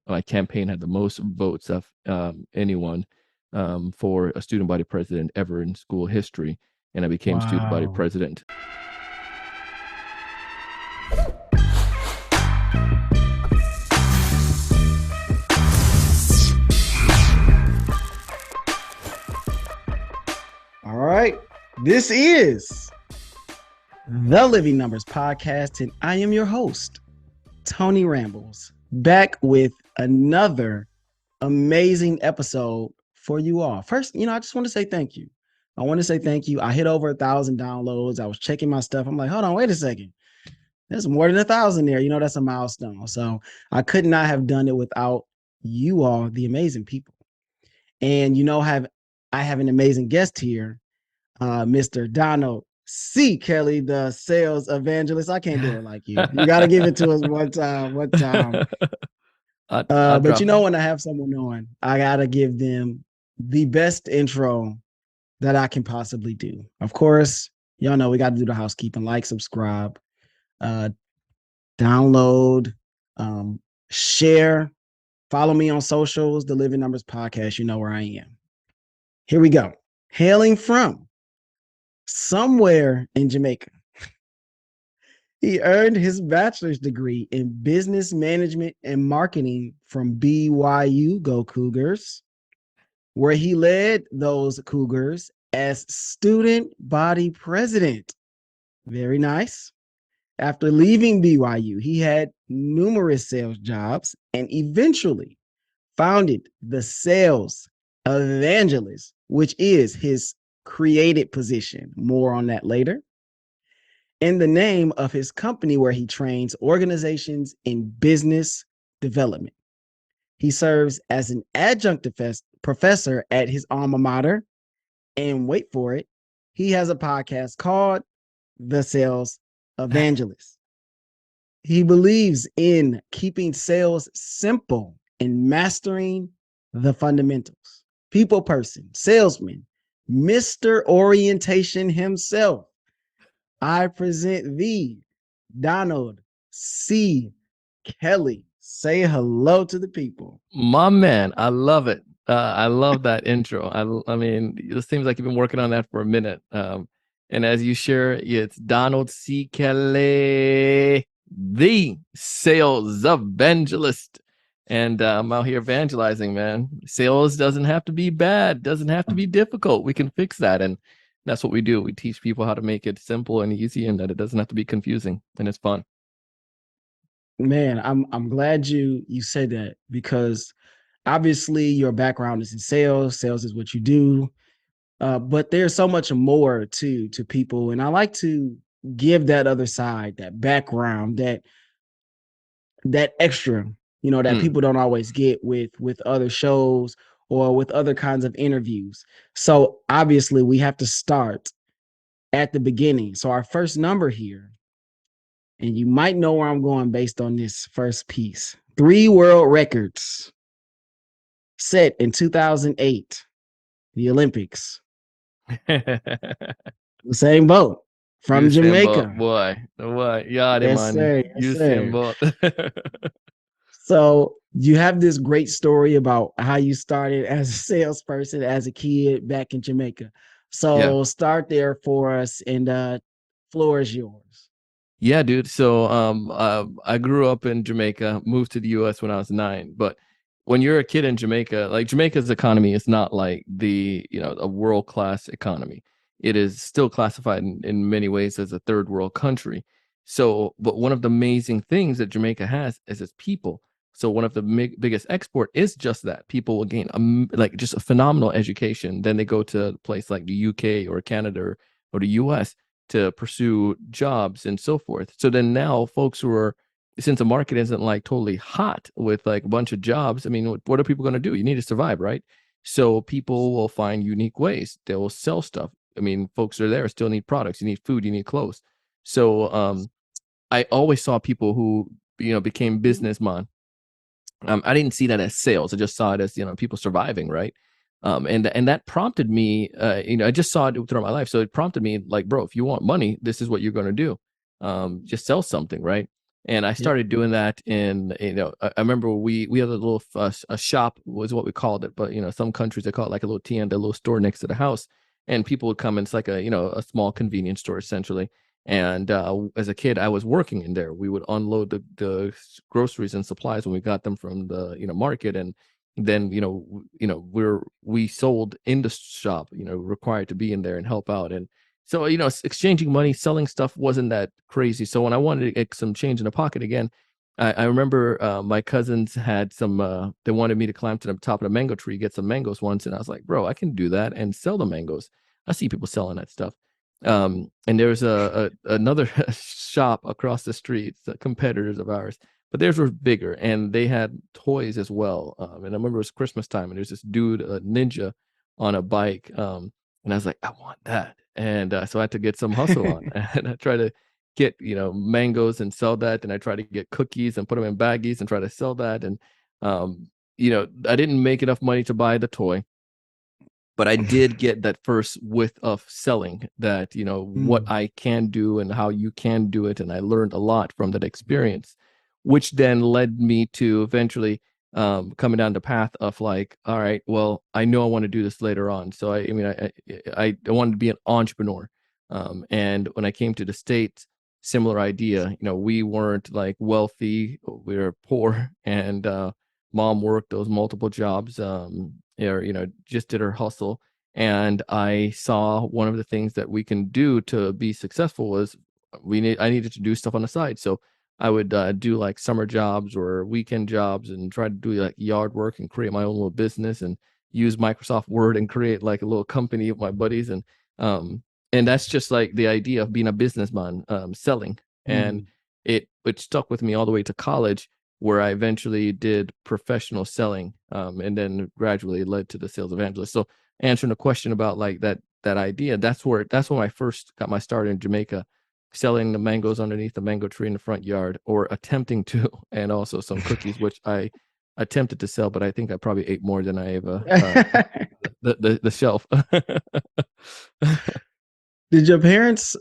my campaign had the most votes of anyone for a student body president ever in school history. And I became student body Wow. president. All right. This is the Living Numbers Podcast, and I am your host, Tony Rambles, back with another amazing episode for you all. First, I just want to say thank you. I want to say thank you. I hit over 1,000 downloads. I was checking my stuff. I'm like, hold on, wait a second. There's more than 1,000 there. That's a milestone. So I could not have done it without you all, the amazing people. And I have an amazing guest here, Mr. Donald C. Kelly, the sales evangelist. I can't do it like you. You got to give it to us one time. I But drop. when I have someone on, I got to give them the best intro that I can possibly do. Of course, y'all know we got to do the housekeeping, like, subscribe, download, share, follow me on socials, the Living Numbers Podcast. You know where I am. Here we go. Hailing from somewhere in Jamaica, he earned his bachelor's degree in business management and marketing from BYU, Go Cougars, where he led those Cougars as student body president. Very nice. After leaving BYU, he had numerous sales jobs and eventually founded the Sales Evangelist, which is his created position. More on that later. In the name of his company, where he trains organizations in business development. He serves as an adjunct professor at his alma mater. And wait for it, he has a podcast called The Sales Evangelist. He believes in keeping sales simple and mastering the fundamentals. People person, salesman, Mr. Orientation himself. I present thee, Donald C. Kelly. Say hello to the people. My man, I love it. I love that intro. I mean, it seems like you've been working on that for a minute. And as you share, it's Donald C. Kelly, the sales evangelist. And I'm out here evangelizing, man. Sales doesn't have to be bad, doesn't have to be difficult. We can fix that. And that's what we do. We teach people how to make it simple and easy and that it doesn't have to be confusing and it's fun. Man, I'm glad you said that, because obviously your background is in sales. Sales is what you do. But there's so much more to people. And I like to give that other side, that background, that extra, that people don't always get with other shows or with other kinds of interviews. So obviously we have to start at the beginning. So our first number here, and you might know where I'm going based on this first piece. 3 world records set in 2008, the Olympics. Usain Bolt from Usain Bolt, Jamaica. boy, yeah, Yes, man. sir. Yes, Usain sir. Bolt. So you have this great story about how you started as a salesperson as a kid back in Jamaica. Yeah. So start there for us, and floor is yours. Yeah, dude. So I grew up in Jamaica, moved to the US when I was 9. But when you're a kid in Jamaica, like Jamaica's economy is not like a world-class economy. It is still classified in many ways as a third world country. So, but one of the amazing things that Jamaica has is its people. So one of the biggest export is just that people will gain like just a phenomenal education. Then they go to a place like the UK or Canada or the US to pursue jobs and so forth. So then now folks who are, since the market isn't like totally hot with like a bunch of jobs, I mean, what are people going to do? You need to survive, right? So people will find unique ways. They will sell stuff. I mean, folks are there, still need products. You need food, you need clothes. So I always saw people who, became businessmen. I didn't see that as sales. I just saw it as, people surviving, right? And that prompted me, I just saw it throughout my life. So it prompted me like, bro, if you want money, this is what you're going to do. Just sell something, right? And I Yeah. started doing that in, I remember we had a little a shop was what we called it, but some countries they call it like a little tienda, a little store next to the house, and people would come and it's like a small convenience store essentially. And as a kid, I was working in there. We would unload the groceries and supplies when we got them from the market, and then we sold in the shop. Required to be in there and help out, and so, exchanging money, selling stuff wasn't that crazy. So when I wanted to get some change in the pocket again, I remember my cousins had they wanted me to climb to the top of the mango tree, get some mangoes once. And I was like, bro, I can do that and sell the mangoes. I see people selling that stuff. And there's another shop across the street, competitors of ours, but theirs were bigger and they had toys as well. And I remember it was Christmas time and there's this dude, a ninja on a bike. And I was like, I want that. And so I had to get some hustle on. And I try to get, mangoes and sell that. And I try to get cookies and put them in baggies and try to sell that. And, I didn't make enough money to buy the toy, but I did get that first width of selling that, what Mm. I can do and how you can do it. And I learned a lot from that experience, which then led me to eventually coming down the path of like, all right, well, I know I want to do this later on. So I mean, I wanted to be an entrepreneur. And when I came to the States, similar idea, we weren't like wealthy, we were poor, and mom worked those multiple jobs. Or just did her hustle, and I saw one of the things that we can do to be successful was I needed to do stuff on the side. So I would do like summer jobs or weekend jobs and try to do like yard work and create my own little business and use Microsoft Word and create like a little company with my buddies. Um and that's just like the idea of being a businessman, selling. And Mm. it stuck with me all the way to college, where I eventually did professional selling, and then gradually led to the sales evangelist. So answering the question about like that idea, that's when I first got my start in Jamaica, selling the mangoes underneath the mango tree in the front yard, or attempting to, and also some cookies, which I attempted to sell, but I think I probably ate more than I ever the shelf. Did your parents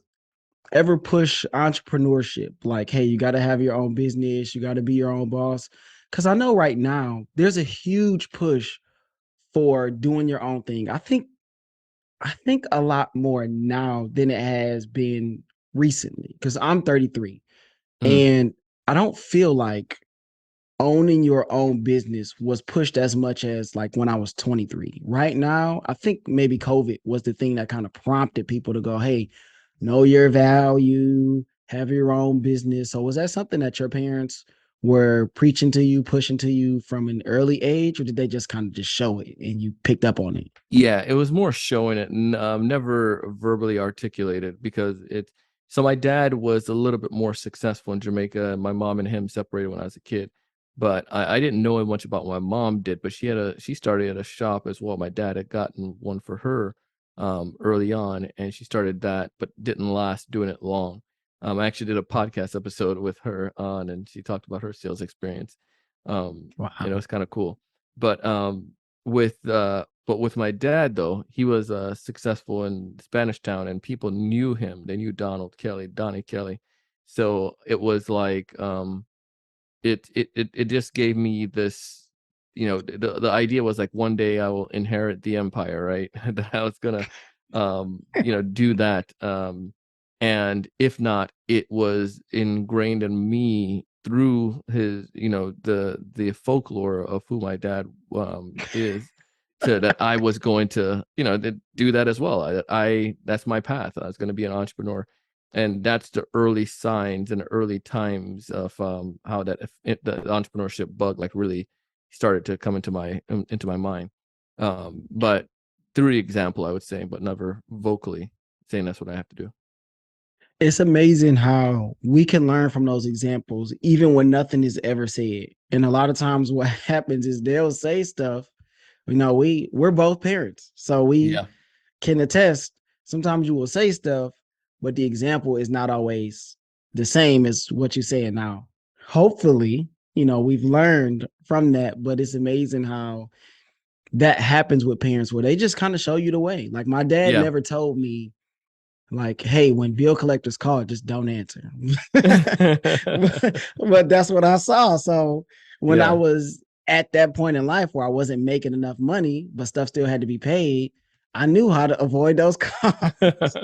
ever push entrepreneurship? Like, hey, you got to have your own business, you got to be your own boss. Because I know right now there's a huge push for doing your own thing. I think a lot more now than it has been recently. Because I'm 33, Mm, and I don't feel like owning your own business was pushed as much as like when I was 23. Right now, I think maybe COVID was the thing that kind of prompted people to go, hey, know your value, have your own business. So was that something that your parents were preaching to you, pushing to you from an early age, or did they just kind of just show it and you picked up on it? yeah, it was more showing it, never verbally articulated, because so my dad was a little bit more successful in Jamaica, and my mom and him separated when I was a kid. But I didn't know much about what my mom did, but she started at a shop as well. My dad had gotten one for her early on, and she started that, but didn't last doing it long. I actually did a podcast episode with her on, and she talked about her sales experience. Wow. It's kind of cool. But with my dad though, he was successful in Spanish Town, and people knew him. They knew Donnie Kelly. So it was like it just gave me this, the idea was like one day I will inherit the empire, right? That I was gonna do that. And if not, it was ingrained in me through his, the folklore of who my dad is, to that I was going to, do that as well. That's my path. I was going to be an entrepreneur, and that's the early signs and early times of how the entrepreneurship bug like really started to come into my mind. But through the example, I would say, but never vocally saying that's what I have to do. It's amazing how we can learn from those examples, even when nothing is ever said. And a lot of times what happens is they'll say stuff. We're both parents, so we Yeah. can attest. Sometimes you will say stuff, but the example is not always the same as what you're saying now. Hopefully, we've learned from that, but it's amazing how that happens with parents where they just kind of show you the way. Like my dad Yeah. never told me Like, hey, when bill collectors call, just don't answer. But that's what I saw. So when I Yeah. was at that point in life where I wasn't making enough money, but stuff still had to be paid, I knew how to avoid those calls.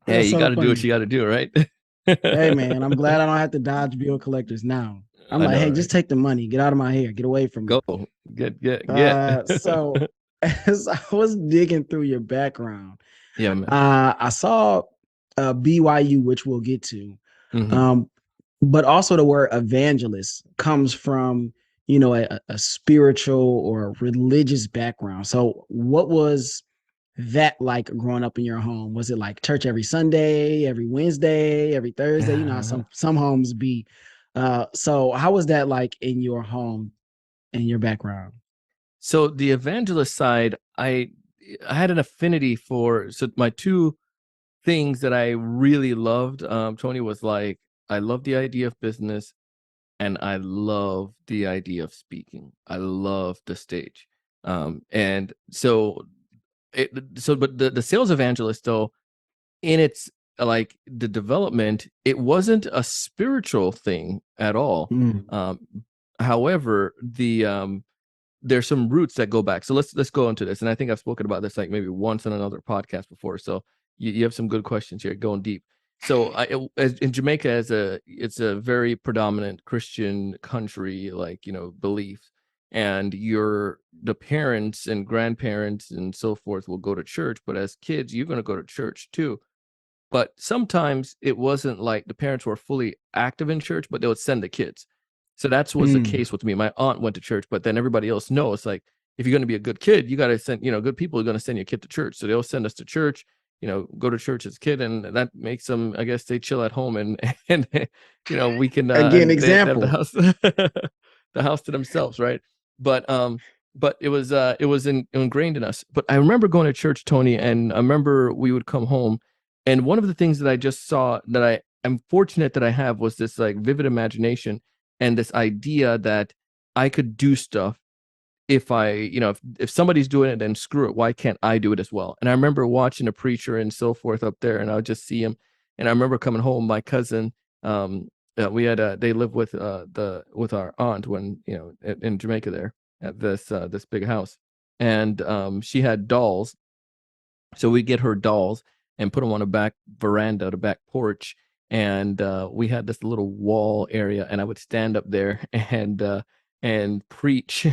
Hey, That's you so got to do what funny. you got to do, right? Hey man, I'm glad I don't have to dodge bill collectors now. I'm I like, know, hey, right? just take the money, get out of my hair, get away from me. Go, get. So as I was digging through your background, Yeah, man. I saw BYU, which we'll get to. Hmm. Um, but also the word evangelist comes from, a spiritual or a religious background. So what was that like growing up in your home? Was it like church every Sunday, every Wednesday, every Thursday? You know, how some homes be. So how was that like in your home and your background? So the evangelist side, I had an affinity for. So my two things that I really loved, Tony, was like I love the idea of business, and I love the idea of speaking. I love the stage, and so but the sales evangelist though, in its like the development, it wasn't a spiritual thing at all. Mm, However, there's some roots that go back. So let's go into this. And I think I've spoken about this like maybe once on another podcast before. So you have some good questions here, going deep. So in Jamaica, it's a very predominant Christian country, like beliefs, and the parents and grandparents and so forth will go to church, but as kids, you're going to go to church too. But sometimes it wasn't like the parents were fully active in church, but they would send the kids. So that was the mm. case with me. My aunt went to church, but then everybody else knows, like, if you're going to be a good kid, you got to send, good people are going to send your kid to church. So they'll send us to church, go to church as a kid. And that makes them, I guess they chill at home and, we can, Again, and they have the example. house, the house to themselves. Right. But, but it was ingrained in us. But I remember going to church, Tony, and I remember we would come home, and one of the things that I just saw that I am fortunate that I have was this like vivid imagination and this idea that I could do stuff if if somebody's doing it, then screw it. Why can't I do it as well? And I remember watching a preacher and so forth up there, and I would just see him. And I remember coming home, my cousin, we had they lived with with our aunt when in Jamaica there at this big house, and she had dolls, so we get her dolls and put them on a back veranda, the back porch, and we had this little wall area, and I would stand up there and preach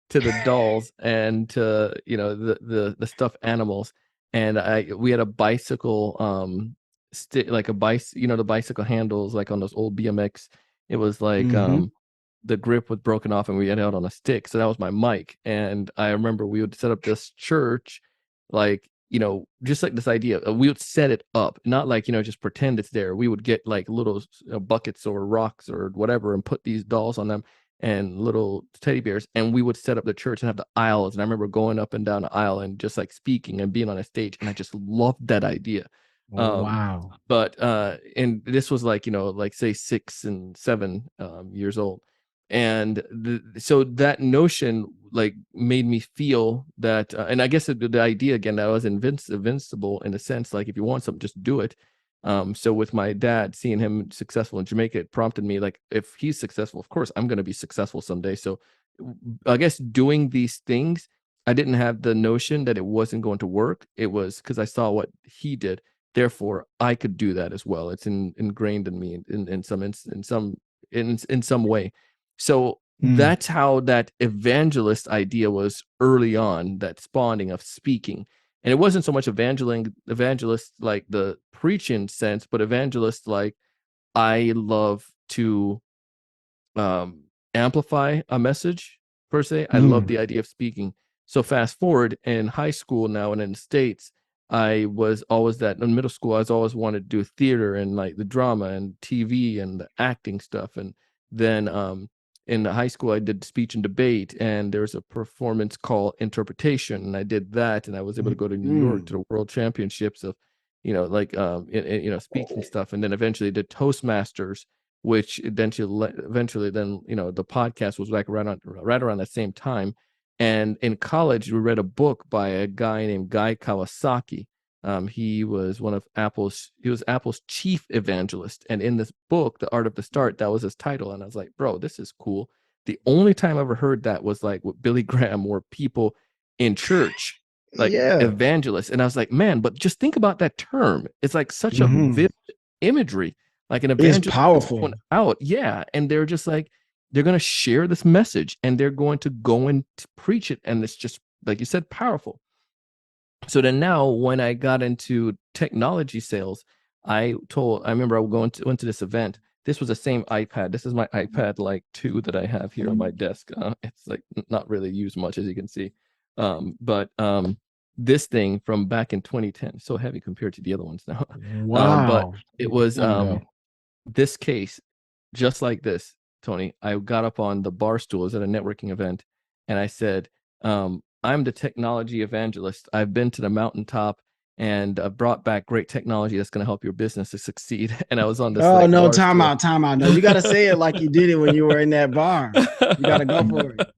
to the dolls and to the stuffed animals, and we had a bicycle stick, like a bicycle, the bicycle handles like on those old BMX. It was like Mm-hmm. the grip was broken off, and we had it out on a stick, so that was my mic. And I remember we would set up this church, like just like this idea, we would set it up, not like just pretend it's there. We would get like little buckets or rocks or whatever and put these dolls on them and little teddy bears, and we would set up the church and have the aisles. And I remember going up and down the aisle and just like speaking and being on a stage, and I just loved that idea. um Wow. but and this was like like say 6 and 7 years old, and so that notion like made me feel that, and I guess the idea again, that I was invincible in a sense, like if you want something, just do it. So with my dad, seeing him successful in Jamaica, it prompted me, like, if he's successful, of course I'm going to be successful someday. So I guess doing these things, I didn't have the notion that it wasn't going to work. It was because I saw what he did, therefore I could do that as well. It's ingrained in me in some way. So Mm, that's how that evangelist idea was early on, that spawning of speaking. And it wasn't so much evangelist like the preaching sense, but evangelist like I love to um, amplify a message per se. I love mm, the idea of speaking. So fast forward in high school now and in the States, I was always that in middle school, I was always wanted to do theater and like the drama and TV and the acting stuff. And then in the high school, I did speech and debate, and there was a performance called interpretation. And I did that, and I was able to go to New York mm. to the world championships of, like, speaking stuff. And then eventually did Toastmasters, which eventually then the podcast was like right around the same time. And in college, we read a book by a guy named Guy Kawasaki. He was Apple's chief evangelist. And in this book, The Art of the Start, that was his title. And I was like, bro, this is cool. The only time I ever heard that was like with Billy Graham or people in church, like Yeah. evangelists. And I was like, man, but just think about that term. It's like such a Mm-hmm. vivid imagery, like an It's evangelist powerful. going out. Yeah. And they're just like, they're going to share this message and they're going to go and preach it. And it's just, like you said, powerful. So then now when I got into technology sales, I remember I went to this event. This was the same iPad. This is my iPad like 2 that I have here on my desk. It's like not really used much, as you can see. But this thing from back in 2010, so heavy compared to the other ones now. But Wow. it was Long ago. this case, just like this, Tony. I got up on the bar stools at a networking event and I said, I'm the technology evangelist. I've been to the mountaintop and brought back great technology that's going to help your business to succeed. And I was on this Oh like no, bar time stool. out, time out. No, you gotta say it like you did it when you were in that bar. You gotta go for it.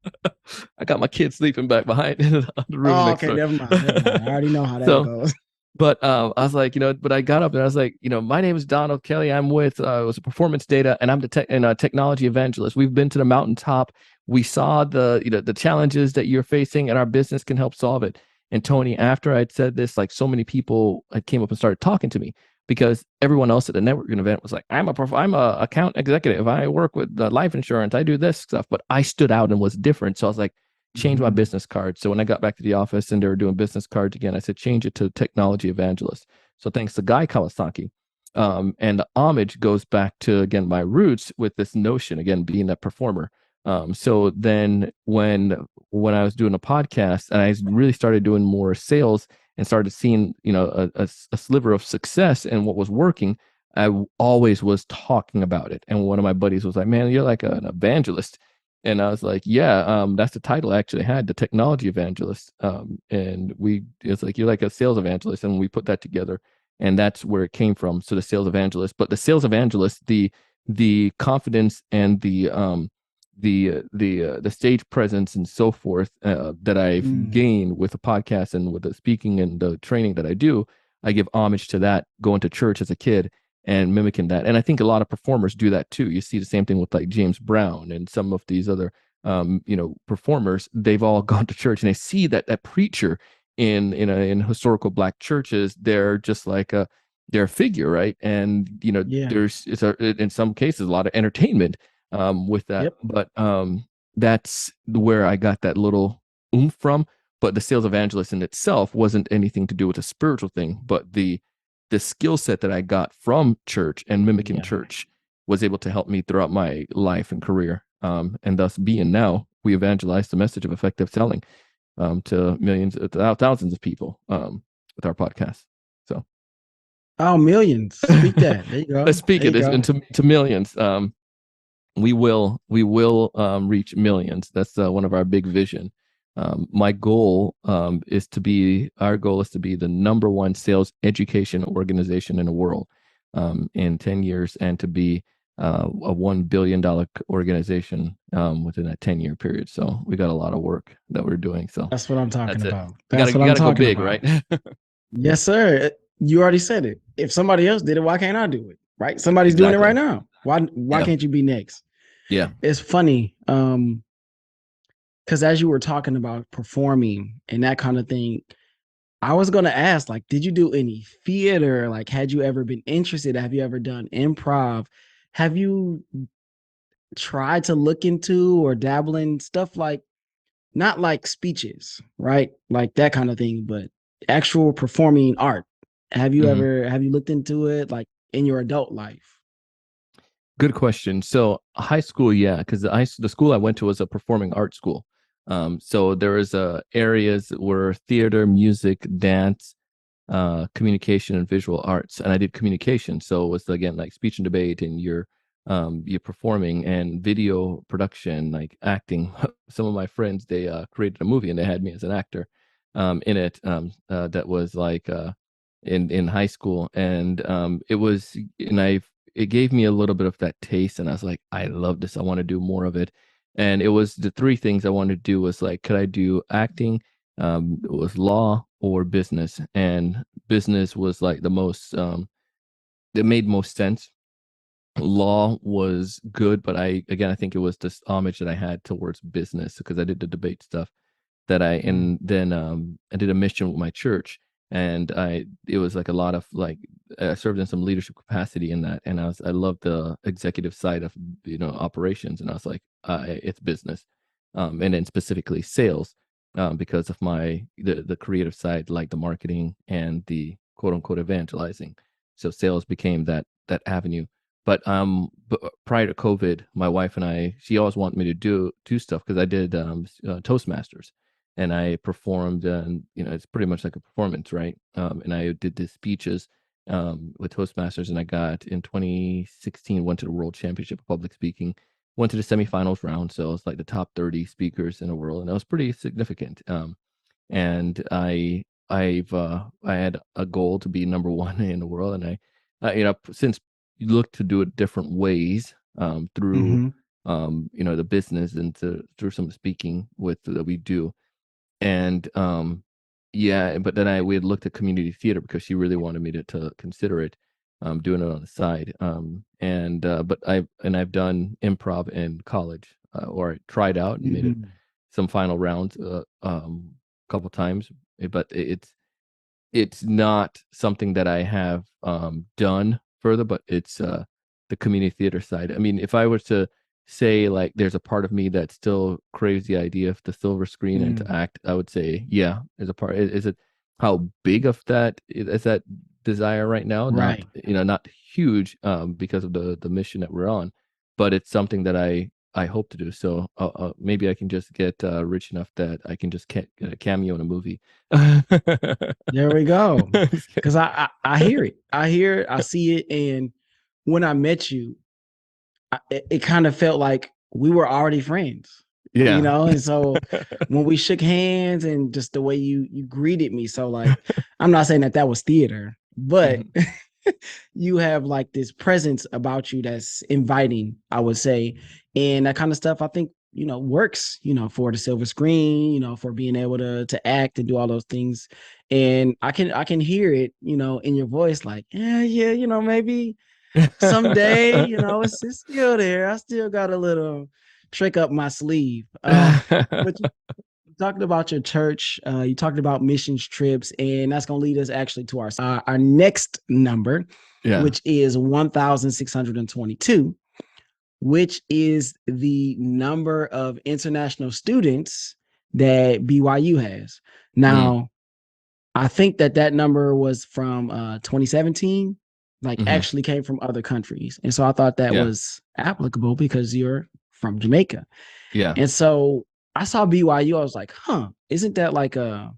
I got my kids sleeping back behind in the room Oh, next okay, door. never mind. Never mind. I already know how that So goes. but I was like, but I got up and I was like, my name is Donald Kelly. I'm with it was a performance data, and I'm the technology evangelist. We've been to the mountaintop. We saw the challenges that you're facing, and our business can help solve it. And Tony, after I'd said this, like so many people came up and started talking to me because everyone else at the networking event was like, I'm a account executive. I work with life insurance. I do this stuff, but I stood out and was different. So I was like, change my Mhm. business card. So when I got back to the office and they were doing business cards again, I said, change it to technology evangelist. So thanks to Guy Kawasaki. And the homage goes back to, again, my roots with this notion, again, being that performer. So then when I was doing a podcast and I really started doing more sales and started seeing, a sliver of success and what was working, I always was talking about it. And one of my buddies was like, man, you're like an evangelist. And I was like, yeah, that's the title I actually had, the technology evangelist. And it's like, you're like a sales evangelist. And we put that together and that's where it came from. So the sales evangelist, but the sales evangelist, the confidence and the stage presence and so forth that I've Mm. gained with the podcast and with the speaking and the training that I do, I give homage to that going to church as a kid and mimicking that. And I think a lot of performers do that too. You see the same thing with like James Brown and some of these other performers. They've all gone to church and they see that preacher in historical black churches. They're just like they're a figure, right? And Yeah. there's in some cases a lot of entertainment with that. Yep. But that's where I got that little oomph from. But the sales evangelist in itself wasn't anything to do with a spiritual thing, but the skill set that I got from church and mimicking Yeah. church was able to help me throughout my life and career. And thus being now, we evangelize the message of effective selling to millions, thousands of people with our podcast. So Oh, millions. Speak that. There you go. let's speak There you it go. to millions. We will reach millions. That's one of our big vision. My goal our goal is to be the number one sales education organization in the world in 10 years and to be a $1 billion organization within that 10-year period. So we got a lot of work that we're doing. So That's what I'm talking that's it. about. You That's gotta what you I'm gotta go talking big, about. right? Yes, sir. You already said it. If somebody else did it, why can't I do it? Right? Somebody's doing it Exactly. right now. Why Yeah. can't you be next? Yeah. It's funny. Because as you were talking about performing and that kind of thing, I was gonna ask, like, did you do any theater? Like, had you ever been interested? Have you ever done improv? Have you tried to look into or dabble in stuff like not like speeches, right? Like that kind of thing, but actual performing art. Have you Mhm. ever have you looked into it like in your adult life? Good question. So high school, yeah, because the school I went to was a performing arts school. So there was areas where theater, music, dance, communication, and visual arts, and I did communication. So it was again like speech and debate, and you're performing and video production, like acting. Some of my friends they created a movie and they had me as an actor in it. That was like in high school, and it gave me a little bit of that taste and I was like, I love this, I want to do more of it. And it was the three things I wanted to do was like, could I do acting? It was law or business, and business was like the most it made most sense. Law was good, but I think it was this homage that I had towards business because I did the debate stuff that Mm. and then I did a mission with my church, and it was like a lot of like I served in some leadership capacity in that, and I loved the executive side of operations, and I was like it's business, and then specifically sales, because of the creative side, like the marketing and the quote unquote evangelizing. So sales became that avenue. But prior to COVID, my wife and she always wanted me to do stuff because I did Toastmasters, and I performed, and it's pretty much like a performance, right? And I did the speeches with Toastmasters, and I got in 2016 went to the World Championship of Public Speaking, went to the semifinals round, so it was like the top 30 speakers in the world, and that was pretty significant. And I had a goal to be number one in the world, and since you look to do it different ways through Mm-hmm. the business and through some speaking with that we do. And yeah, but then we had looked at community theater because she really wanted me to consider it, doing it on the side. And but I've done improv in college, or I tried out and made it Mm-hmm. some final rounds a couple times, but it's not something that I have done further, but it's the community theater side. I mean, if I were to say like there's a part of me that still craves the idea of the silver screen and to Mm. act, I would say, yeah, there's a part. Is it how big of that is that desire right now? Not, Right. not huge, because of the mission that we're on, but it's something that I hope to do. So maybe I can just get rich enough that I can just get a cameo in a movie. There we go. Just Because kidding. I hear it. I hear it. I see it. And when I met you, it kind of felt like we were already friends, Yeah. And so when we shook hands and just the way you greeted me, so like I'm not saying that was theater, but Mhm. you have like this presence about you that's inviting, I would say, and that kind of stuff. I think works, for the silver screen, for being able to act and do all those things, and I can hear it, in your voice, like yeah, maybe someday, it's still there. I still got a little trick up my sleeve. But you talked about your church. You talked about missions trips, and that's going to lead us actually to our next number, Yeah. which is 1,622, which is the number of international students that BYU has. Mm. Now, I think that number was from 2017, like Hmm. actually came from other countries. And so I thought that Yeah. was applicable because you're from Jamaica. Yeah. And so I saw BYU, I was like, isn't that like a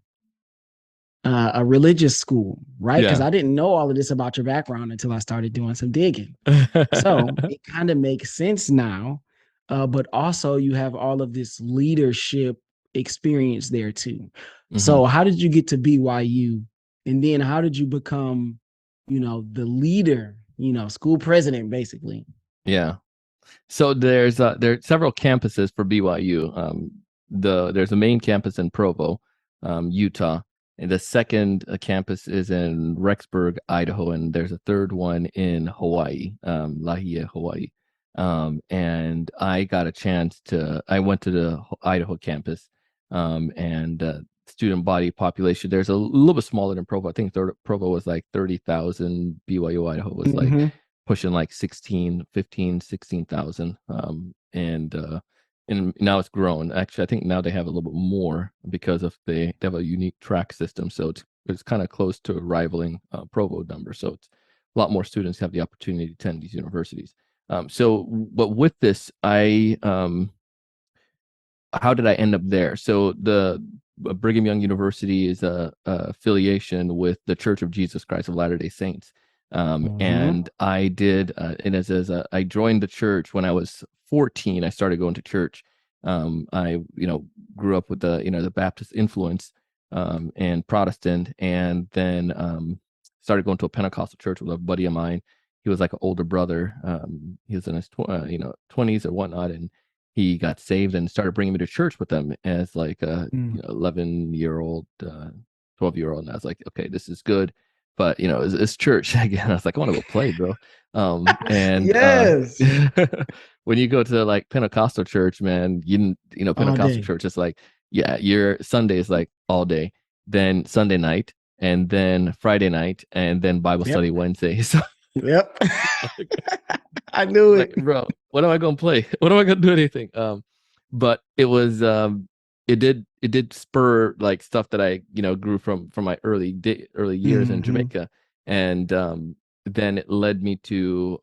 religious school, right? Because Yeah. I didn't know all of this about your background until I started doing some digging. So it kind of makes sense now. But also you have all of this leadership experience there too. Hmm. So how did you get to BYU? And then how did you become, the leader, school president, basically? Yeah. So there are several campuses for BYU. There's a main campus in Provo, Utah, and the second campus is in Rexburg, Idaho, and there's a third one in Hawaii, Lahia, Hawaii. And I got a chance I went to the Idaho campus, and student body population. There's a little bit smaller than Provo. I think Provo was like 30,000. BYU Idaho was like Mm-hmm. pushing like 16,000. And now it's grown. Actually, I think now they have a little bit more because they have a unique track system. So it's kind of close to rivaling Provo number. So it's a lot more students have the opportunity to attend these universities. But with this, how did I end up there? So the Brigham Young University is a affiliation with the Church of Jesus Christ of Latter-day Saints. Mm-hmm. And I did, and I joined the church when I was 14. I started going to church. I, grew up with the Baptist influence, and Protestant, and then started going to a Pentecostal church with a buddy of mine. He was like an older brother. He was in his 20s or whatnot, and he got saved and started bringing me to church with them as like a Mm. 11-year-old, 12-year-old. And I was like, okay, this is good. But it's church again. I was like, I want to go play, bro. And Yes. when you go to like Pentecostal church, man, All Pentecostal day. church is like, yeah, your Sunday is like all day, then Sunday night, and then Friday night, and then Bible Yep. study Wednesday. So Yep. I knew like, it. bro, what am I gonna play? What am I gonna do anything? But it did spur like stuff that I grew from my early years in Hmm. Jamaica, and then it led me to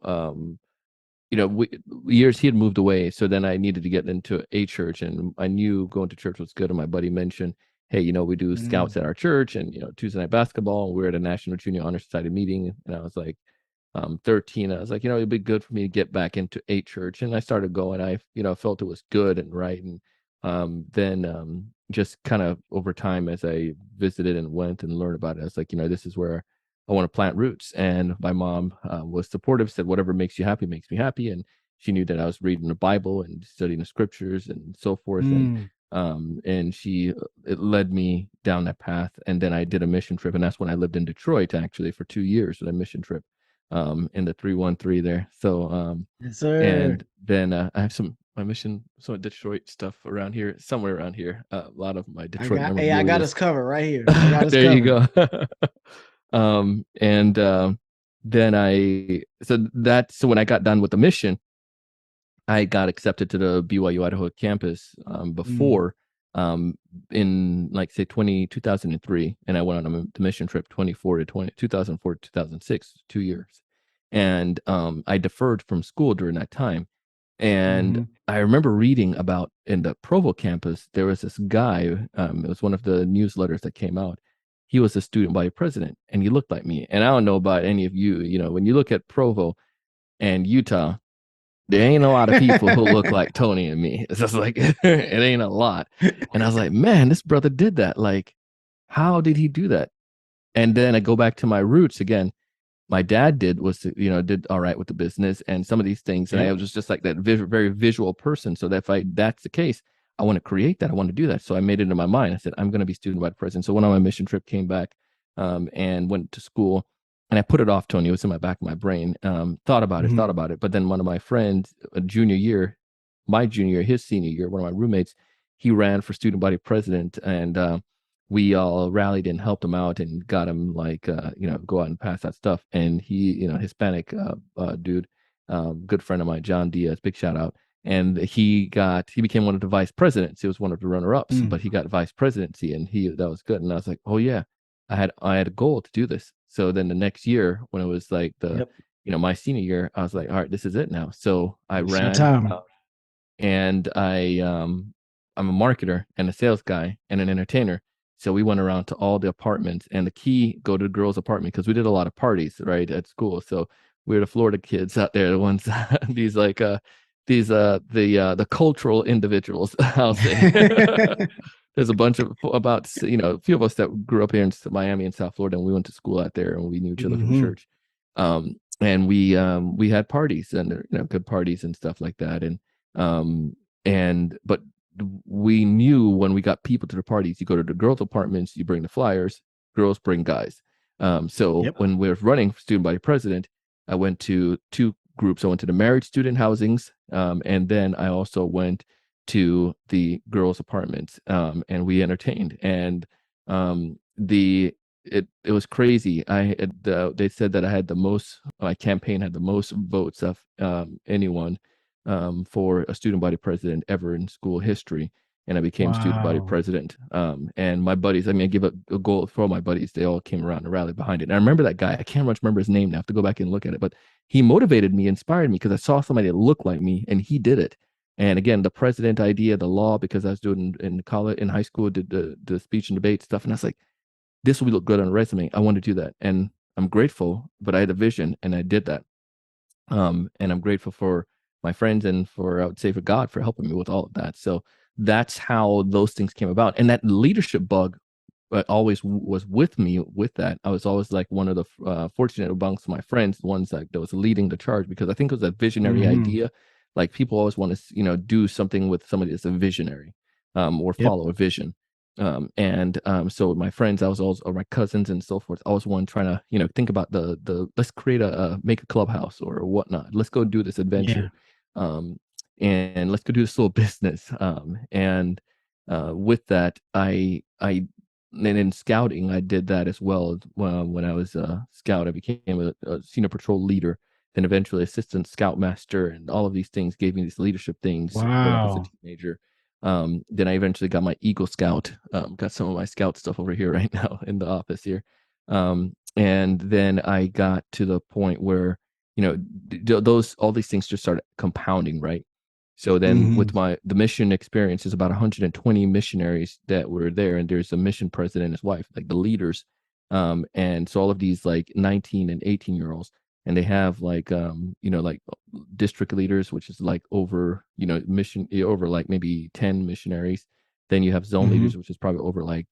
years he had moved away, so then I needed to get into a church, and I knew going to church was good, and my buddy mentioned, hey, we do Mm. scouts at our church, and Tuesday night basketball, and we're at a National Junior Honor Society meeting, and I was like 13. I was like, it'd be good for me to get back into a church, and I started going. I felt it was good and right, and then just kind of over time as I visited and went and learned about it, I was like, this is where I want to plant roots. And my mom was supportive, said, whatever makes you happy makes me happy. And she knew that I was reading the Bible and studying the scriptures and so forth. Mm. And it led me down that path. And then I did a mission trip. And that's when I lived in Detroit, actually, for 2 years with a mission trip in the 313 there. So, Yes, sir. and then I have some Detroit stuff around here, somewhere around here. A lot of my Detroit I got memorabilia. us covered right here. I got us There you covered. go. And then so when I got done with the mission, I got accepted to the BYU Idaho campus Mm. before in like say 2003, and I went on the mission trip 2004 to 2006, 2 years. And I deferred from school during that time. And Hmm. I remember reading about in the Provo campus, there was this guy, it was one of the newsletters that came out. He was a student body president, and he looked like me. And I don't know about any of you, when you look at Provo and Utah, there ain't a lot of people who look like Tony and me. It's just like, it ain't a lot. And I was like, man, this brother did that. Like, how did he do that? And then I go back to my roots again. My dad did all right with the business and some of these things. And I Yep. was just like that very visual person. So that if that's the case, I want to create that. I want to do that. So I made it in my mind. I said, I'm going to be student body president. So when on my mission trip came back and went to school, and I put it off, Tony. It was in my back of my brain. Thought Hmm. about it. But then one of my friends, my junior year, his senior year, one of my roommates, he ran for student body president, and we all rallied and helped him out and got him like go out and pass that stuff. And he, Hispanic dude, good friend of mine, John Diaz, big shout out. And he became one of the vice presidents. He was one of the runner ups, Mm. but he got vice presidency, and that was good. And I was like, oh yeah, I had a goal to do this. So then the next year, when it was like Yep. my senior year, I was like, all right, this is it now. So I It's your ran, time. and I'm a marketer and a sales guy and an entertainer. So we went around to all the apartments, and the key, go to the girls' apartment, because we did a lot of parties right at school. So we were the Florida kids out there, the ones these like the cultural individuals, I'll say. There's a bunch of about a few of us that grew up here in Miami and South Florida, and we went to school out there, and we knew each other from Hmm. church. And we had parties, and good parties and stuff like that. Um but we knew when we got people to the parties, you go to the girls' apartments, you bring the flyers, girls bring guys. So Yep. when we were running for student body president, I went to two groups. I went to the married student housings, and then I also went to the girls' apartments, and we entertained. And the it was crazy. They said that my campaign had the most votes of anyone for a student body president ever in school history. And I became student body Wow. president. And my buddies, I mean, I give a goal for all my buddies. They all came around and rallied behind it. And I remember that guy. I can't much remember his name now. I have to go back and look at it. But he motivated me, inspired me, because I saw somebody that looked like me, and he did it. And again, the president idea, the law, because I was doing in college, in high school, did the speech and debate stuff. And I was like, this will look good on a resume. I want to do that. And I'm grateful, but I had a vision and I did that. And I'm grateful for my friends and I would say, for God for helping me with all of that. So that's how those things came about. And that leadership bug always was with me with that. I was always like one of the fortunate amongst my friends, the ones that was leading the charge, because I think it was a visionary Hmm. idea. like people always want to, do something with somebody that's a visionary, or Yep. follow a vision. So my friends, I was always, or my cousins and so forth, I was one trying to, think about let's create make a clubhouse or whatnot. Let's go do this Yeah. adventure. Um, and let's go do this little business. And with that, and in scouting, I did that as well. When I was a scout, I became a senior patrol leader, then eventually assistant scoutmaster, and all of these things gave me these leadership things when I was a Wow. teenager. Then I eventually got my Eagle Scout. Got some of my scout stuff over here right now in the office here. And then I got to the point where, all these things just started compounding, right? So then with Mhm. the mission experience, is about 120 missionaries that were there, and there's a mission president and his wife, like the leaders. And so all of these like 19 and 18-year-olds, and they have like like district leaders, which is like over, over like maybe 10 missionaries. Then you have zone leaders, Mhm. which is probably over like,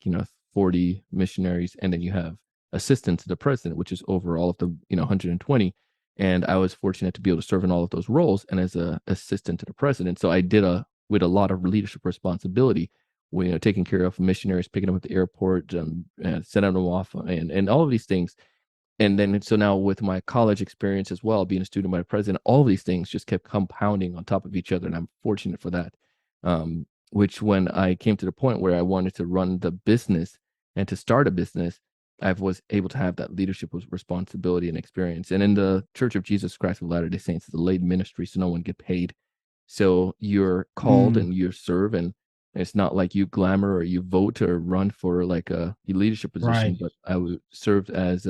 40 missionaries, and then you have assistant to the president, which is over all of the, 120. And I was fortunate to be able to serve in all of those roles and as a assistant to the president. So I did with a lot of leadership responsibility, taking care of missionaries, picking them up at the airport, sending them off, and all of these things. And then so now with my college experience as well, being a student by the president, all of these things just kept compounding on top of each other, and I'm fortunate for that. Which when I came to the point where I wanted to run the business and to start a business, I was able to have that leadership with responsibility and experience. And in the Church of Jesus Christ of Latter-day Saints, it's a lay ministry, so no one get paid. So you're called Mm. and you serve, and it's not like you glamour or you vote or run for like a leadership position. Right. But served as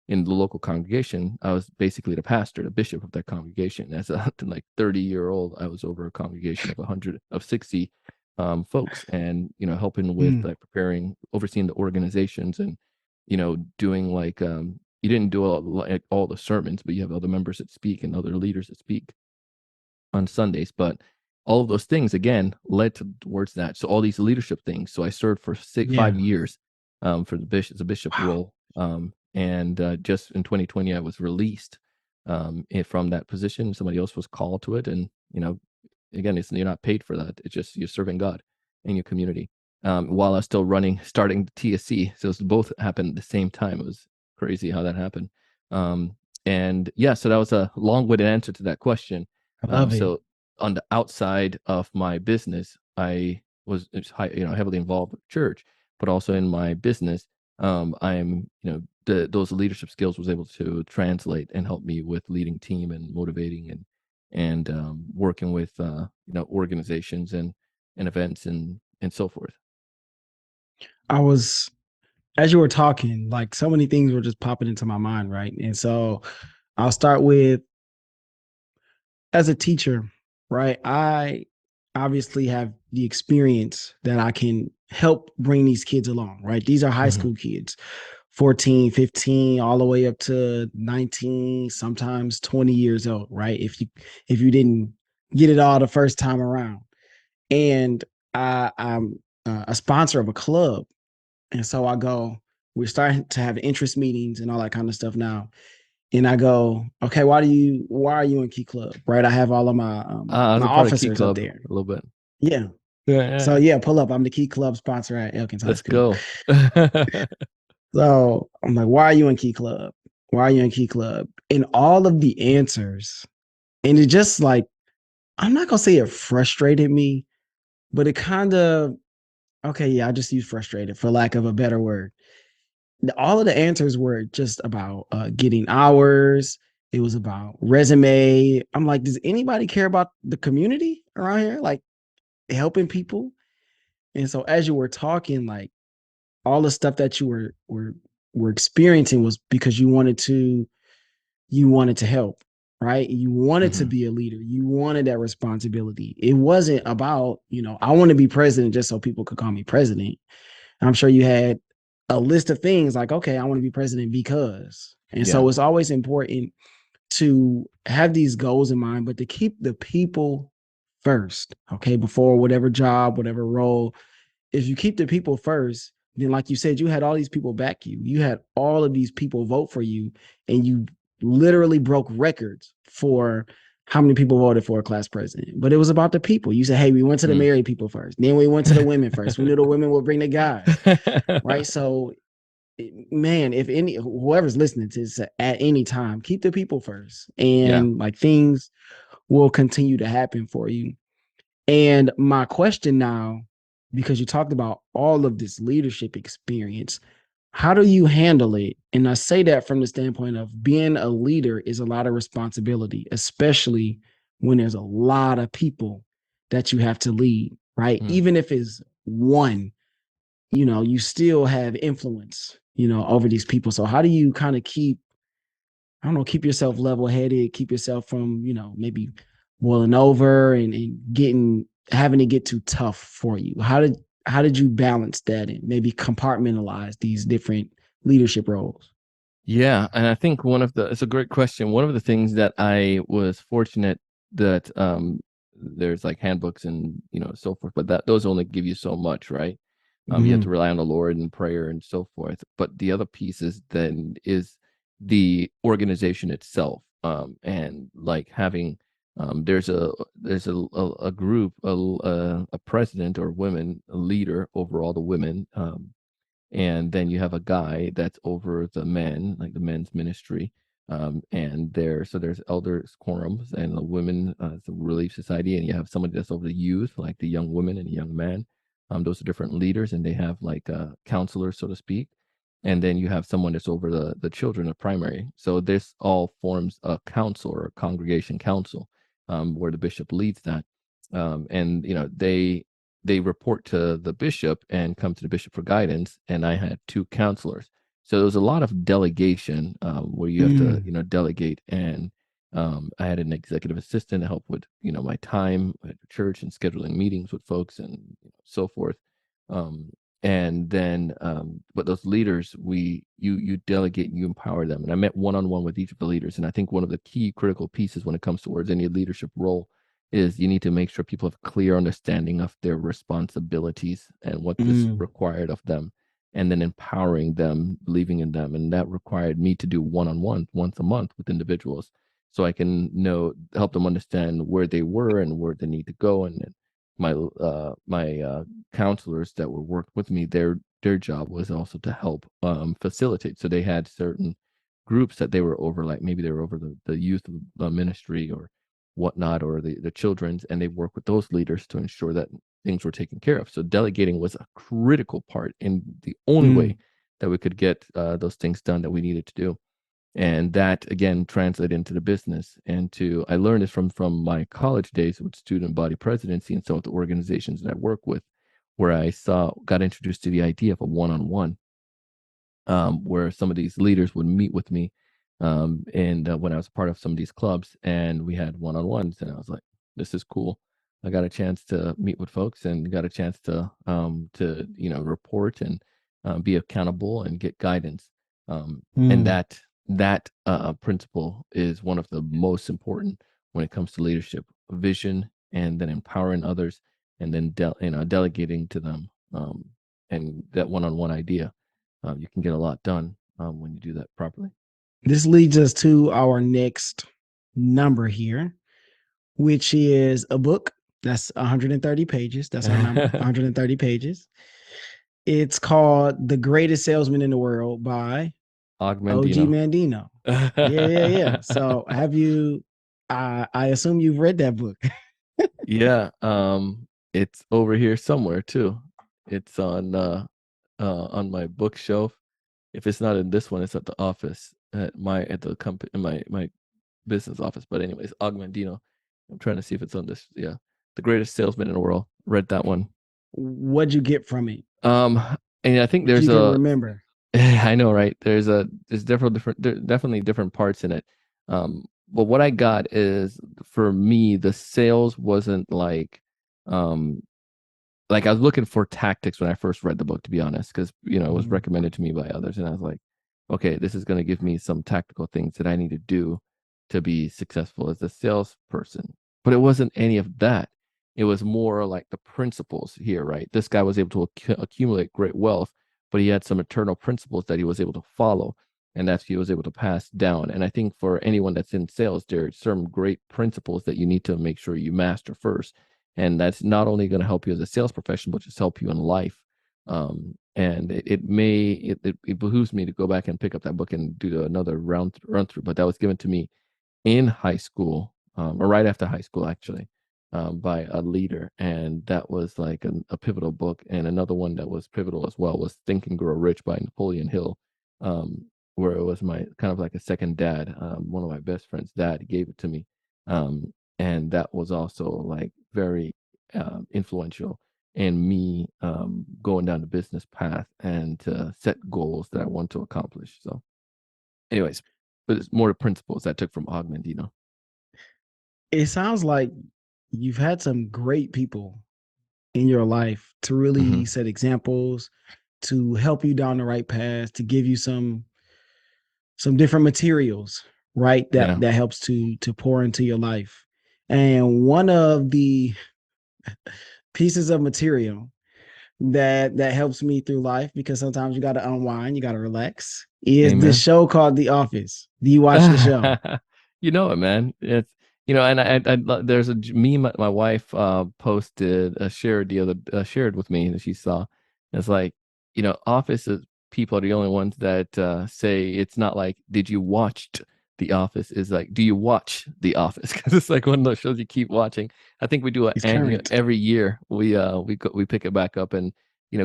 in the local congregation. I was basically the pastor, the bishop of that congregation. As a like 30-year-old, I was over a congregation of 60 folks, and helping with Mm. like preparing, overseeing the organizations, and doing like you didn't do all the sermons, but you have other members that speak and other leaders that speak on Sundays. But all of those things again led towards that. So all these leadership things. So I served for Yeah. 5 years for the bishop, the bishop Wow. role. And just in 2020, I was released from that position. Somebody else was called to it, and again, you're not paid for that. It's just you're serving God in your community. While I was still starting the TSC, so both happened at the same time. It was crazy how that happened. And yeah, so that was a long-winded answer to that question. I love it. So on the outside of my business, I was heavily involved with church, but also in my business, I'm those leadership skills was able to translate and help me with leading team and motivating and working with organizations and events and so forth. I was as you were talking, like so many things were just popping into my mind, right? And so I'll start with as a teacher, right? I obviously have the experience that I can help bring these kids along, right? These are high Mhm. school kids, 14, 15, all the way up to 19, sometimes 20 years old, right? If you didn't get it all the first time around. And I'm a sponsor of a club. And so we're starting to have interest meetings and all that kind of stuff now. And I go, okay, why are you in Key Club? Right. I have all of I was my a part of Key officers up Club there. a little bit. Yeah. Yeah, yeah, So yeah. yeah, pull up. I'm the Key Club sponsor at Elkins High Let's School. go. So I'm like, why are you in Key Club? Why are you in Key Club? And all of the answers. And it just like, I'm not gonna say it frustrated me, but it kind of okay, yeah, I just use frustrated for lack of a better word. All of the answers were just about getting hours. It was about resume. I'm like, does anybody care about the community around here? Like helping people? And so as you were talking, like all the stuff that you were experiencing was because you wanted to help, right? You wanted to Mhm. be a leader. You wanted that responsibility. It wasn't about, I want to be president just so people could call me president. I'm sure you had a list of things like, okay, I want to be president because. And Yeah. so it's always important to have these goals in mind, but to keep the people first, okay, before whatever job, whatever role. If you keep the people first, then like you said, you had all these people back you. You had all of these people vote for you, and you literally broke records for how many people voted for a class president, but it was about the people. You said, hey, we went to the Mm. married people first, then we went to the women first. We knew the women would bring the guys, right? So, man, if any whoever's listening to this at any time, keep the people first, Yeah. and like things will continue to happen for you. And my question now, because you talked about all of this leadership experience, how do you handle it? And I say that from the standpoint of being a leader is a lot of responsibility, especially when there's a lot of people that you have to lead, right? Mm. Even if it's one, you still have influence, over these people. So how do you kind of keep, I don't know, keep yourself level headed, keep yourself from, maybe boiling over and having to get too tough for you? How did you balance that and maybe compartmentalize these different leadership roles? Yeah, and I think it's a great question. One of the things that I was fortunate that there's like handbooks and so forth, but those only give you so much, right? You have to Mm, rely on the Lord and prayer and so forth. But the other piece is the organization itself, and like having there's a group, a president or women, a leader over all the women. And then you have a guy that's over the men, like the men's ministry. And there's elders quorums and the women, the relief society, and you have somebody that's over the youth, like the young women and the young man. Those are different leaders, and they have like counselors, so to speak. And then you have someone that's over the children of primary. So this all forms a council or a congregation council, where the bishop leads that. And they report to the bishop and come to the bishop for guidance. And I had two counselors. So there was a lot of delegation, where you have to, mm. delegate. And I had an executive assistant to help with, my time at church and scheduling meetings with folks and so forth. Um, and then, but those leaders, you delegate and you empower them. And I met one on one with each of the leaders. And I think one of the key critical pieces when it comes towards any leadership role is you need to make sure people have clear understanding of their responsibilities and what is Mm. required of them, and then empowering them, believing in them. And that required me to do one-on-one once a month with individuals, so I can help them understand where they were and where they need to go. And then my counselors that were worked with me, their job was also to help facilitate. So they had certain groups that they were over, like maybe they were over the youth ministry or whatnot, or the children's, and they work with those leaders to ensure that things were taken care of. So delegating was a critical part and the only way Mm. that we could get those things done that we needed to do. And that again translated into the business. I learned this from my college days with student body presidency and some of the organizations that I work with, where I got introduced to the idea of a one-on-one, where some of these leaders would meet with me, and when I was part of some of these clubs, and we had one-on-ones, and I was like, "This is cool." I got a chance to meet with folks and got a chance to report and be accountable and get guidance. And Mm. that principle is one of the most important when it comes to leadership: vision, and then empowering others, and then delegating to them, and that one-on-one idea. You can get a lot done when you do that properly. This leads us to our next number here, which is a book that's 130 pages. That's our number, 130 pages. It's called The Greatest Salesman in the World by OG Augmentino. Mandino. Yeah, yeah, yeah. So I assume you've read that book. Yeah, it's over here somewhere too. It's on my bookshelf. If it's not in this one, it's at the office at the company in my business office. But anyways, Augmentino. I'm trying to see if it's on this. Yeah, the greatest salesman in the world. Read that one. What'd you get from it? Um, and I think If there's you can a remember. I know, right? There's definitely different parts in it. But what I got is, for me, the sales wasn't um like I was looking for tactics when I first read the book, to be honest, because it was Mm, recommended to me by others, and I was like, okay, this is going to give me some tactical things that I need to do to be successful as a salesperson. But it wasn't any of that. It was more like the principles here, right? This guy was able to accumulate great wealth, but he had some eternal principles that he was able to follow. and that's what he was able to pass down. And I think for anyone that's in sales, there are some great principles that you need to make sure you master first, and that's not only going to help you as a sales professional, but just help you in life. And it behooves me to go back and pick up that book and do another run through. But that was given to me in high school, or right after high school, actually, by a leader, and that was like a pivotal book. And another one that was pivotal as well was Think and Grow Rich by Napoleon Hill, where it was my kind of like a second dad. One of my best friends' dad gave it to me, and that was also like very influential in me going down the business path and to set goals that I want to accomplish. So, anyways, but it's more the principles I took from Augment, you know. It sounds like you've had some great people in your life to really Mm-hmm. set examples, to help you down the right path, to give you some different materials, right? Yeah. That helps to pour into your life. And one of the pieces of material that helps me through life, because sometimes you got to unwind, you got to relax, is this Amen. show called The Office. Do you watch the show? You know it, man. It's and there's a meme my wife posted, shared shared with me that she saw. It's like, Office is people are the only ones that say it's not like, did you watch The Office? Is like, do you watch The Office? Because it's like one of those shows you keep watching. I think we do It's annual current. every year. We pick it back up and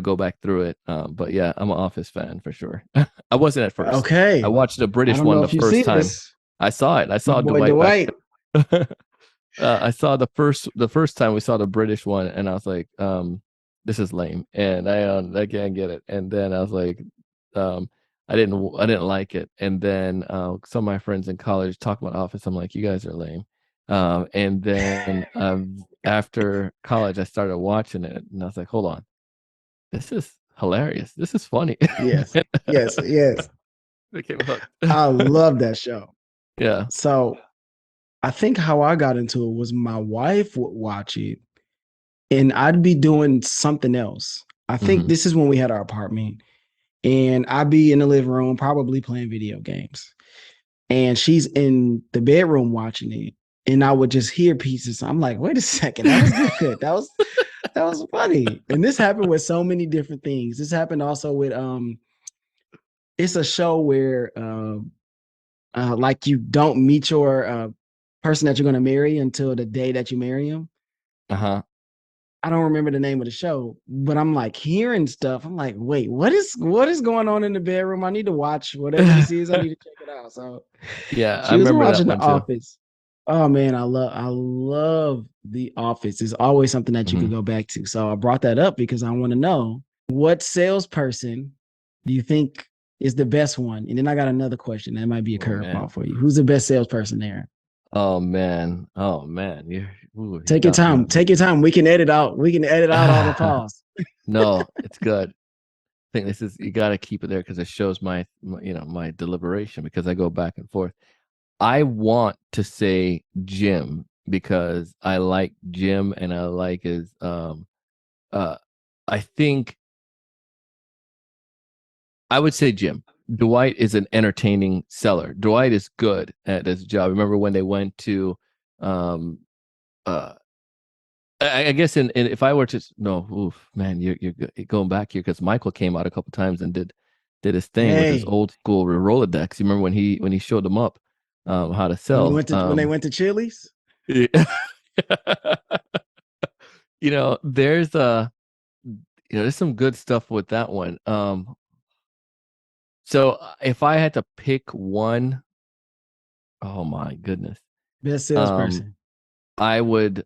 go back through it. But yeah, I'm an Office fan for sure. I wasn't at first. I Okay. watched the I British don't one know the if you first see time. this. I saw it. I My saw boy Dwight back. Dwight. I saw the first time we saw the British one, and I was like, this is lame, and I can't get it. And then I was like, um, I didn't like it. And then some of my friends in college talk about Office. I'm like, you guys are lame. And then after college, I started watching it, and I was like, hold on, this is hilarious. This is funny. Yes. Yes. Yes. Became hooked. I love that show. Yeah. So I think how I got into it was my wife would watch it and I'd be doing something else. I think Hmm. this is when we had our apartment and I'd be in the living room, probably playing video games. And she's in the bedroom watching it. And I would just hear pieces. I'm like, wait a second, that was good. That was funny. And this happened with so many different things. This happened also with it's a show where like you don't meet your person that you're going to marry until the day that you marry him. Uh-huh. I don't remember the name of the show, but I'm like hearing stuff. I'm like, wait, what is going on in the bedroom? I need to watch whatever this is. I need to check it out. So Yeah, I she was remember that watching The one too. Office. Oh man, I love The Office. It's always something that you could Hmm. go back to. So I brought that up because I want to know, what salesperson do you think is the best one? And then I got another question that might be a Oh man. curveball for you. Who's the best salesperson there? Oh man. Oh man. You Take your got me time. on Take your time. We can edit out. We can edit out all the that. pause. No, it's good. I think this is you got to keep it there because it shows my deliberation because I go back and forth. I want to say Jim because I like Jim and I like his uh I think I would say Jim. Dwight is an entertaining seller. Dwight is good at his job. Remember when they went to um uh I guess if I were to no, oof, man, you're going back here because Michael came out a couple times and did his thing with his Hey, old school Rolodex. You remember when he showed them up how to when he sell. went to when they went to Chili's, Yeah. There's there's some good stuff with that one. So if I had to pick one, oh my goodness, best um, salesperson. I would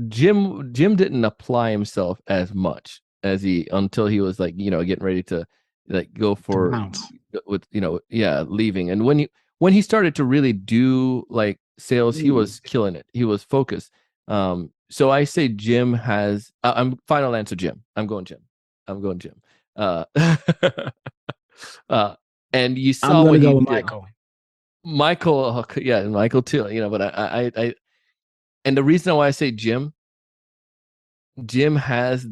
Jim didn't apply himself as much as he until he was like getting ready to like go To for bounce. with yeah, leaving. And when he started to really do like sales, he Mm. was killing it. He was focused. So I say Jim has I'm final answer Jim. I'm going Jim. uh uh and you I'm saw gonna what he go with did. Michael. Michael, yeah, Michael too, but and the reason why I say Jim has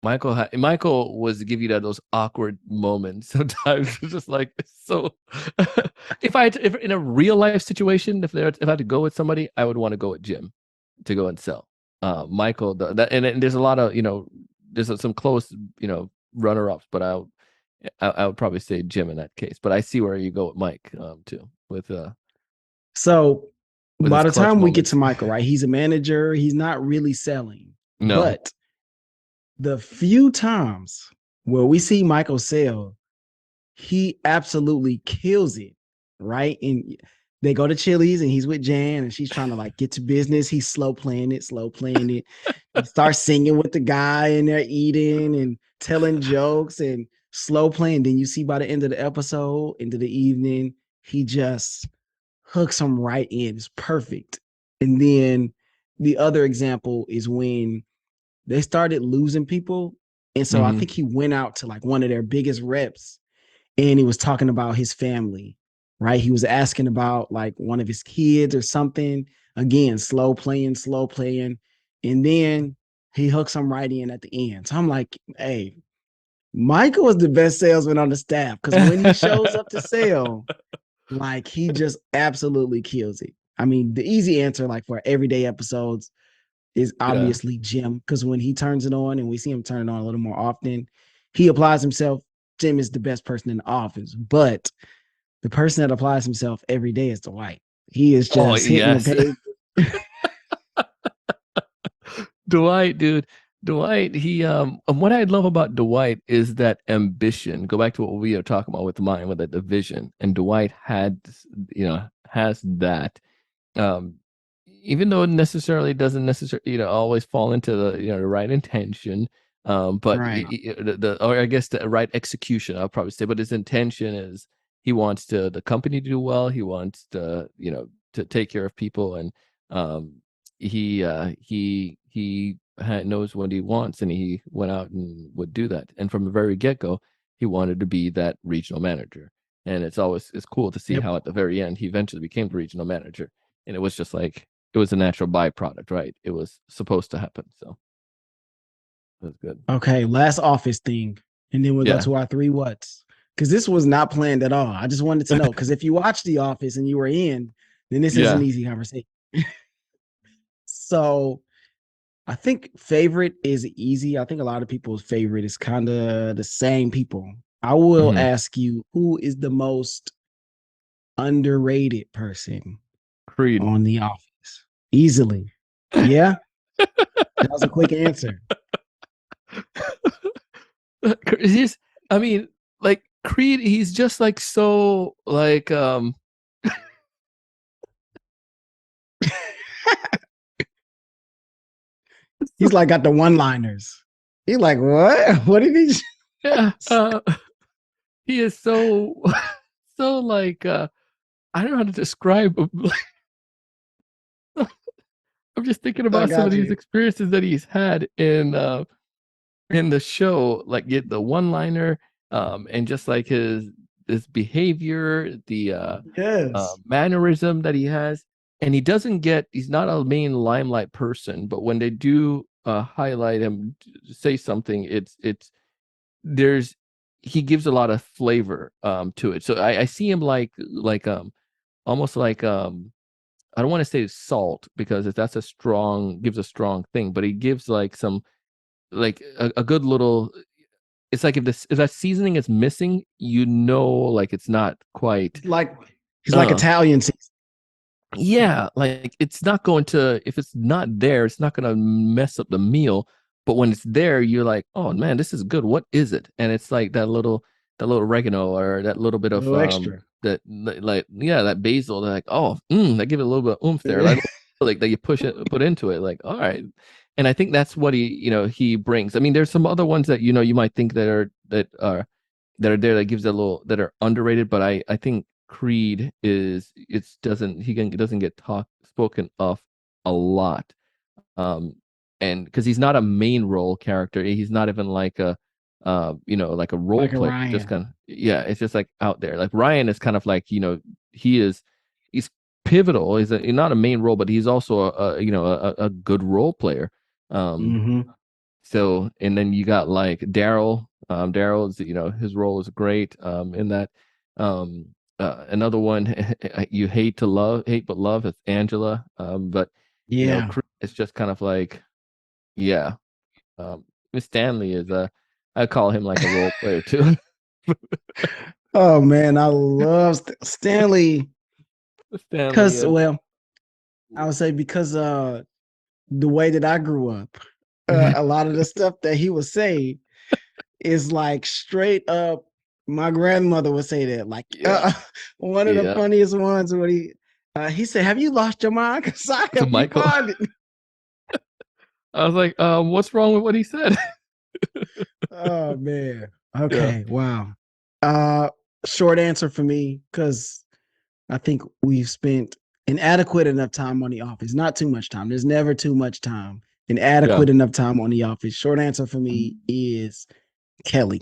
Michael was to give you those awkward moments. Sometimes it's just like so. If in a real life situation, if I had to go with somebody, I would want to go with Jim to go and sell. Michael, and there's a lot of there's some close runner ups, but I would probably say Jim in that case. But I see where you go with Mike too with So by his the clutch time we get moments. to Michael, right, he's a manager. He's not really selling, No. but the few times where we see Michael sell, he absolutely kills it, right? And they go to Chili's and he's with Jan and she's trying to like get to business. He's slow playing it. He starts singing with the guy and they're eating and telling jokes and slow playing. Then you see by the end of the episode, into the evening, he just hooks him right in. It's perfect. And then the other example is when they started losing people. And so I think he went out to like one of their biggest reps and he was talking about his family, right? He was asking about like one of his kids or something. Again, slow playing. And then he hooks him right in at the end. So I'm like, hey, Michael is the best salesman on the staff because when he shows up to sell, like he just absolutely kills it. I mean, the easy answer, like for everyday episodes, is Yeah. obviously Jim, because when he turns it on and we see him turn it on a little more often, he applies himself. Jim is the best person in the office, but the person that applies himself every day is Dwight. He is Oh just hitting the yes. page. Dwight, dude. Dwight, he what I love about Dwight is that ambition. Go back to what we are talking about with mine, with the vision. And Dwight has that. Um, even though it necessarily doesn't necessarily, always fall into the right intention. But Right. or I guess the right execution, I'll probably say, but his intention is he wants the company to do well. He wants to take care of people, and he knows what he wants, and he went out and would do that. And from the very get-go, he wanted to be that regional manager. And it's cool to see Yep. how at the very end he eventually became the regional manager. And it was just like it was a natural byproduct, right? It was supposed to happen. So it was good. Okay. Last office thing. And then we'll go Yeah. to our three whats. Because this was not planned at all. I just wanted to know. Because if you watch The Office and you were in, then this is an Yeah. easy conversation. So I think favorite is easy. I think a lot of people's favorite is kind of the same people. I will Mhm. ask you, who is the most underrated person Creed. on The Office? Easily. Yeah, that was a quick answer. He's, I mean, like Creed, he's just like so like He's like got the one-liners. He's like, what? What did he? yeah, he is so so like I don't know how to describe him. I'm just thinking I about some of got these you. experiences that he's had in the show, like get the one liner, and just like his behavior, the Yes. mannerism that he has. And he's not a main limelight person, but when they do highlight him, say something, it's there's he gives a lot of flavor to it. So I see him like almost like I don't want to say salt, because if that's gives a strong thing, but he gives like some like a good little, it's like if that seasoning is missing, like it's not quite Like he's like uh Italian. yeah, like it's not going to, if it's not there, it's not going to mess up the meal. But when it's there, you're like, oh man, this is good. What is it? And it's like that little oregano, or that little bit A of little extra. like yeah, that basil. They're like, oh, that give it a little bit of oomph there, like that you put into it. Like, all right. And I think that's what he brings. I mean, there's some other ones that you might think that are there, that gives a little, that are underrated, but I think Creed doesn't get spoken of a lot. Um and because he's not a main role character, he's not even like like a role Like a player, just Ryan. kind of, yeah, it's just like out there. Like Ryan is kind of like, he's pivotal. Not a main role, but he's also a good role player. Um Mm-hmm. So, and then you got like Daryl. Daryl's, his role is great in that. Um, Another one you hate but love is Angela. But Yeah. It's just kind of like, yeah. Miss Stanley is I call him like a role player too. Oh man, I love Stanley Stanley, because, well, I would say because the way that I grew up, a lot of the stuff that he would say is like straight up. My grandmother would say that. Like yeah, one of the yeah. funniest ones when he said, "Have you lost your mind? Because I To help you Michael, find it." I was like, what's wrong with what he said? Oh man. Yeah, Okay. Wow. Uh, Short answer for me because I think we've spent an adequate enough time on The Office. Not too much time. There's never too much time. An yeah. adequate enough time on The Office. Short answer for me is Kelly.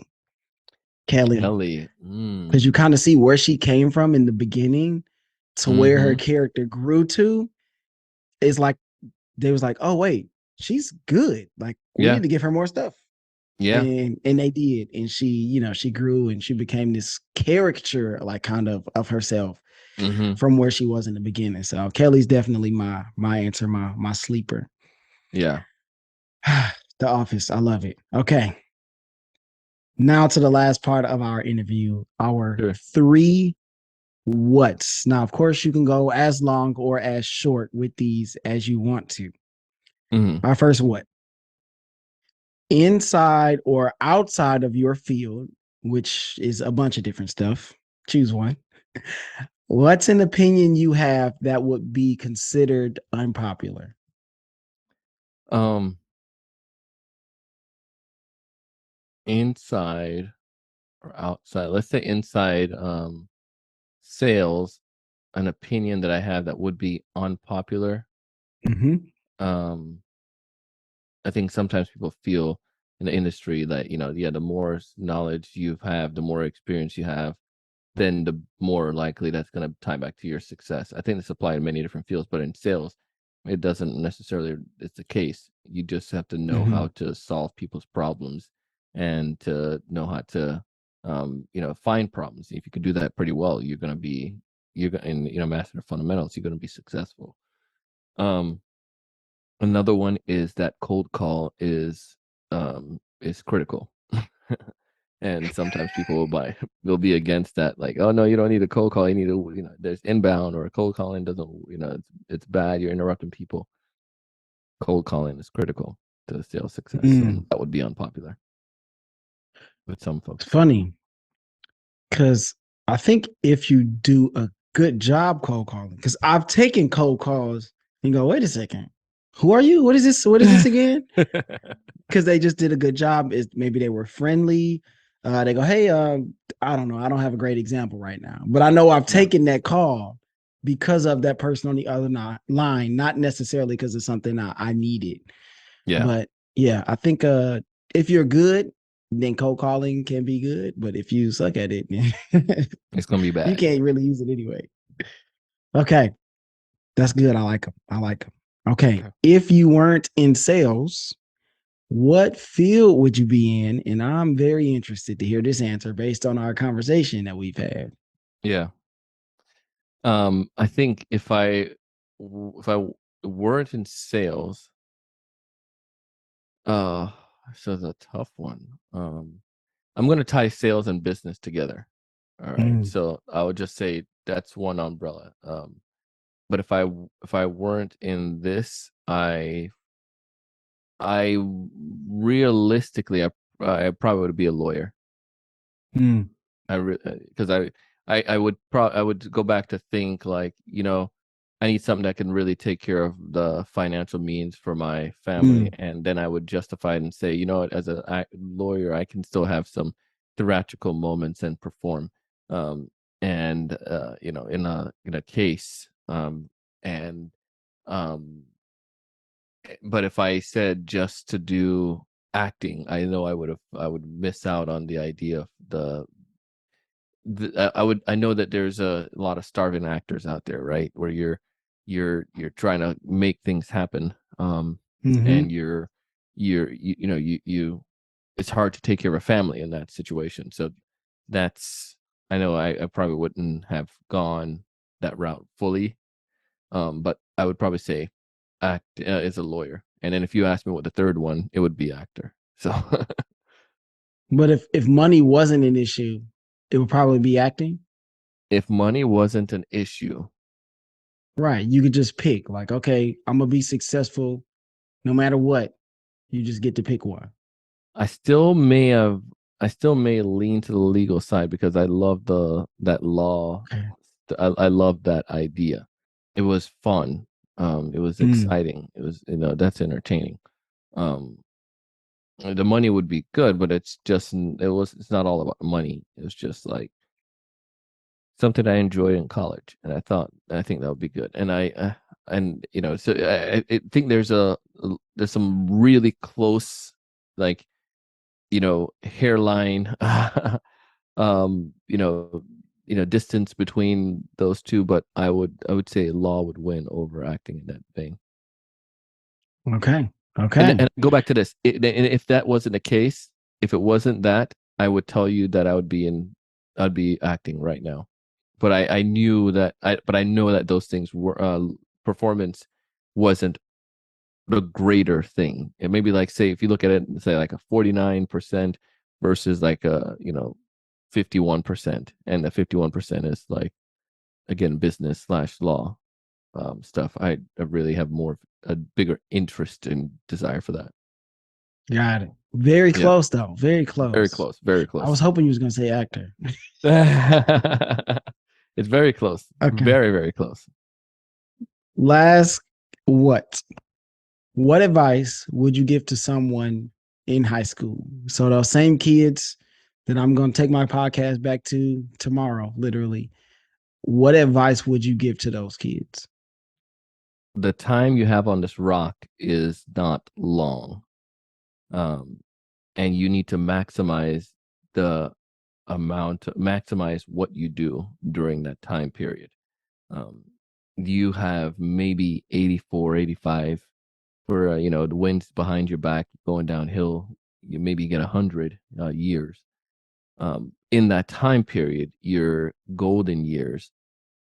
Kelly. Kelly. Because you kind of see where she came from in the beginning to where her Mm-hmm. character grew to. Is like they was like, oh wait, she's good. Like we Yeah, need to give her more stuff. yeah. And they did. And she grew and she became this caricature, like kind of herself Mm-hmm. from where she was in the beginning. So Kelly's definitely my answer, my sleeper. Yeah. The Office, I love it. Okay, now to the last part of our interview, our Sure. three what's. Now, of course, you can go as long or as short with these as you want to. Mm-hmm. Our first what? Inside or outside of your field, which is a bunch of different stuff. Choose one. What's an opinion you have that would be considered unpopular? Um, Inside or outside? Let's say inside. Sales. An opinion that I have that would be unpopular. Mm-hmm. Um, I think sometimes people feel in the industry that yeah, the more knowledge you have, the more experience you have, then the more likely that's going to tie back to your success. I think this applies in many different fields, but in sales, it doesn't necessarily. It's the case. You just have to know Mm-hmm. how to solve people's problems and to know how to, find problems. If you can do that pretty well, you're going and master the fundamentals. You're going to be successful. Um, Another one is that cold call is critical. And sometimes people will be against that, like, oh no, you don't need a cold call. You need to, there's inbound, or a cold calling doesn't, it's bad. You're interrupting people. Cold calling is critical to sales success. So Mm. that would be unpopular with some It's folks. funny because I think if you do a good job cold calling, because I've taken cold calls and go, wait a second, who are you? What is this? What is this again? Because they just did a good job. Is maybe they were friendly. They go, hey, I don't know. I don't have a great example right now, but I know I've Yeah. taken that call because of that person on the other line, not necessarily because of something I needed. Yeah. But yeah, I think if you're good, then cold calling can be good. But if you suck at it, It's going to be you bad. can't really use it anyway. Okay, that's good. I like them. I like them. Okay, Okay. if you weren't in sales, what field would you be in? And I'm very interested to hear this answer based on our conversation that we've had. Yeah. I think if I weren't in sales, uh, so it's a tough one. I'm going to tie sales and business together. All right. Mm, So I would just say that's one umbrella. But if I weren't in this, I realistically, I probably would be a lawyer. mm, Because I would go back to think, like, I need something that can really take care of the financial means for my family, mm, and then I would justify it and say, what, as a lawyer, I can still have some theatrical moments and perform, and in a case, and um, but if I said just to do acting, I know I would miss out on the idea of I know that there's a lot of starving actors out there, right? Where you're trying to make things happen, mm-hmm. and you it's hard to take care of a family in that situation. So that's, I know I probably wouldn't have gone that route fully, but I would probably say act as a lawyer. And then if you ask me what the third one, it would be actor. So But if money wasn't an issue, it would probably be acting. if money wasn't an issue, Right. You could just pick, like, okay, I'm gonna be successful no matter what. You just get to pick one. I still may have I still may lean to the legal side because I love that law. Okay. I love that idea. It was fun. It was Mm, exciting. It was, that's entertaining. Um, the money would be good, but it's not all about money. It was just like something I enjoyed in college, and I think that would be good. And so I think there's some really close, like, hairline um you know distance between those two, but I would say law would win over acting in that thing. okay. and Okay. and go back to this, and if that wasn't the case, if it wasn't that, I would tell you that I'd be acting right now. But I knew that I know that those things were, performance wasn't the greater thing. It may be like, say, if you look at it and say like a 49% versus like a 51%, and the 51% is like, again, business slash law, stuff. I really have more a bigger interest and desire for that. Got it. Very Yeah, close though. Very very close. close, very I was close. hoping you was gonna say actor. It's very close, Okay. very, very close. Last what? What advice would you give to someone in high school? So those same kids that I'm gonna take my podcast back to tomorrow, literally. What advice would you give to those kids? The time you have on this rock is not long, um, and you need to the maximize what you do during that time period. Um, you have maybe 84, 85 for, the wind's behind your back going downhill. You maybe get 100 years. In that time period, your golden years,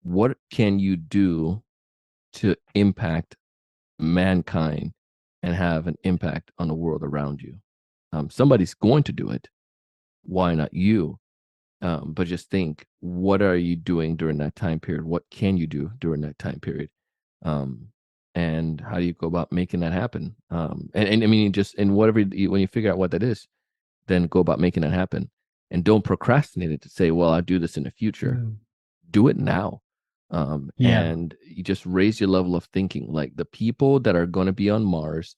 what can you do to impact mankind and have an impact on the world around you? Somebody's going to do it. Why not you? But just think, what are you doing during that time period? What can you do during that time period? Um, and how do you go about making that happen? And I mean, just in whatever, when you figure out what that is, then go about making that happen. And don't procrastinate it to say, well, I'll do this in the future. Mm. Do it now. Yeah, And you just raise your level of thinking. Like, the people that are going to be on Mars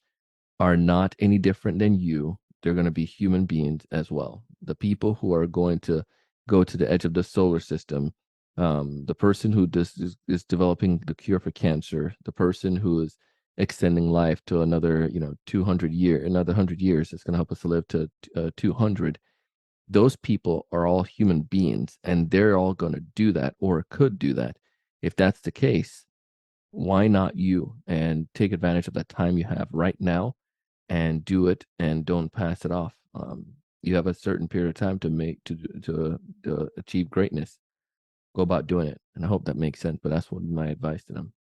are not any different than you. They're going to be human beings as well. The people who are going to go to the edge of the solar system, the person who is developing the cure for cancer, the person who is extending life to another, 100 years, it's going to help us to live to 200. Those people are all human beings, and they're all going to do that, or could do that. If that's the case, why not you? And take advantage of that time you have right now and do it, and don't pass it off. You have a certain period of time to achieve greatness. Go about doing it, and I hope that makes sense. But that's what my advice to them.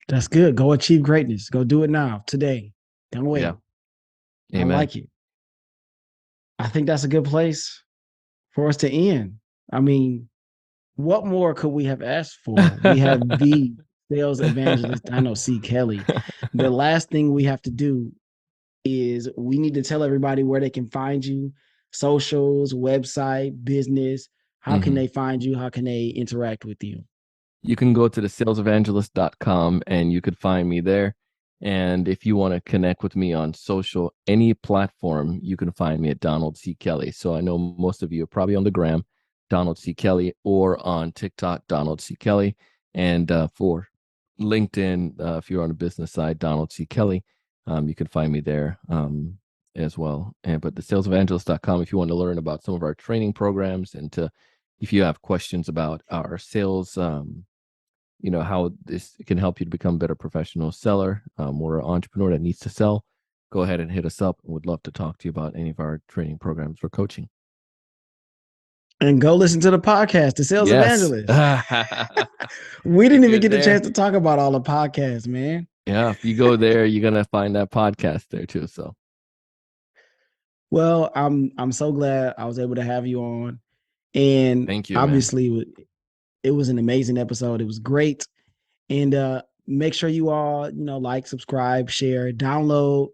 that's good. Go achieve greatness. Go do it now, today. Don't Yeah, wait. I amen. like it. I think that's a good place for us to end. I mean, what more could we have asked for? We have the sales evangelist, I know, C. Kelly. The last thing we have to do is we need to tell everybody where they can find you, socials, website, business. How can Hmm. they find you? How can they interact with you? You can go to the salesevangelist.com and you could find me there. And if you want to connect with me on social, any platform, you can find me at Donald C. Kelly. So I know most of you are probably on the gram, Donald C. Kelly, or on TikTok, Donald C. Kelly. And for LinkedIn, if you're on the business side, Donald C. Kelly, you can find me there, as well. But the salesevangelist.com, if you want to learn about some of our training programs, and if you have questions about our sales, how this can help you to become a better professional seller, or an entrepreneur that needs to sell, go ahead and hit us up. We'd love to talk to you about any of our training programs or coaching. And go listen to the podcast, The Sales Evangelist. We didn't even get the chance to talk about all the podcasts, man. Yeah, if you go there, you're gonna find that podcast there too. So, well, I'm so glad I was able to have you on, and thank you. Obviously, man. It was an amazing episode. It was great, and make sure you all like, subscribe, share, download,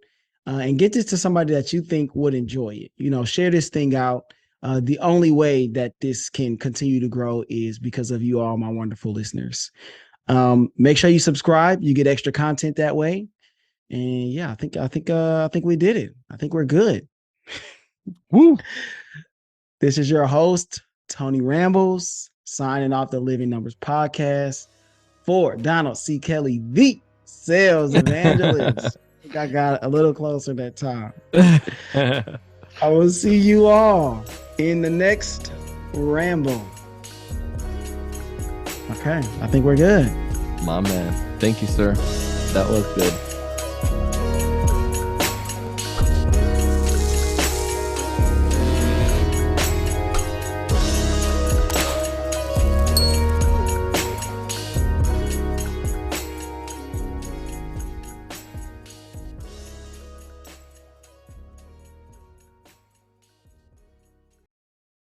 and get this to somebody that you think would enjoy it. Share this thing out. The only way that this can continue to grow is because of you all, my wonderful listeners. Make sure you subscribe. You get extra content that way. And yeah, I think we did it. I think we're good. Woo! This is your host, Tony Rambles, signing off the Living Numbers podcast for Donald C. Kelly, the Sales Evangelist. I think I got a little closer that time. I will see you all in the next ramble. Okay, I think we're good. My man. Thank you, sir. That was good.